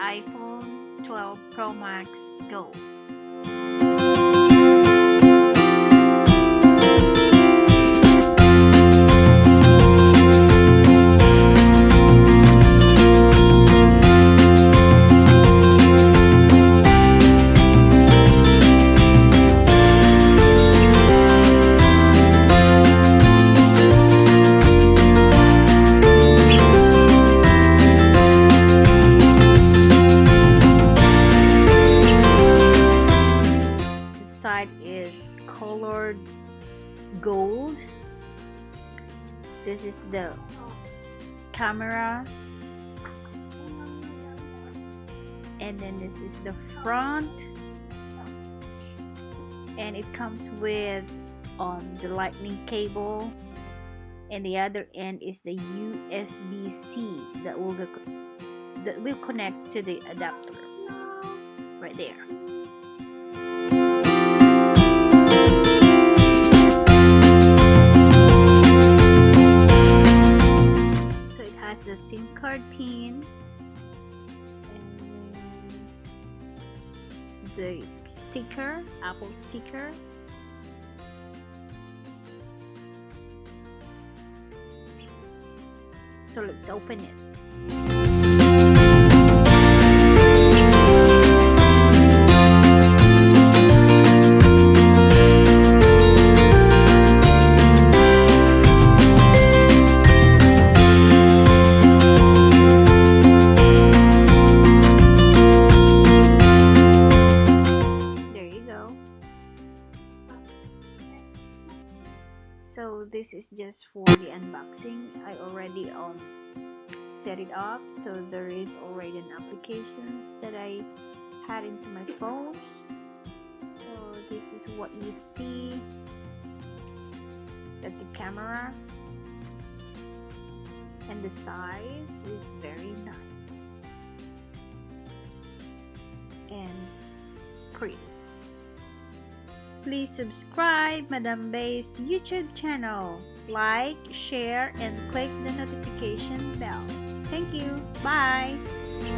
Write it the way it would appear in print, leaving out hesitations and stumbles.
iPhone 12 Pro Max Gold. Side is colored gold. This is the camera, and then this is the front, and it comes with the lightning cable, and the other end is the USB-C that will connect to the adapter right there. The SIM card pin, and the sticker, Apple sticker, so let's open it. So this is just for the unboxing. I already set it up, so there is already an applications that I had into my phone. So this is what you see. That's the camera, and the size is very nice and pretty. Please subscribe Madambae's YouTube channel, like, share, and click the notification bell. Thank you. Bye.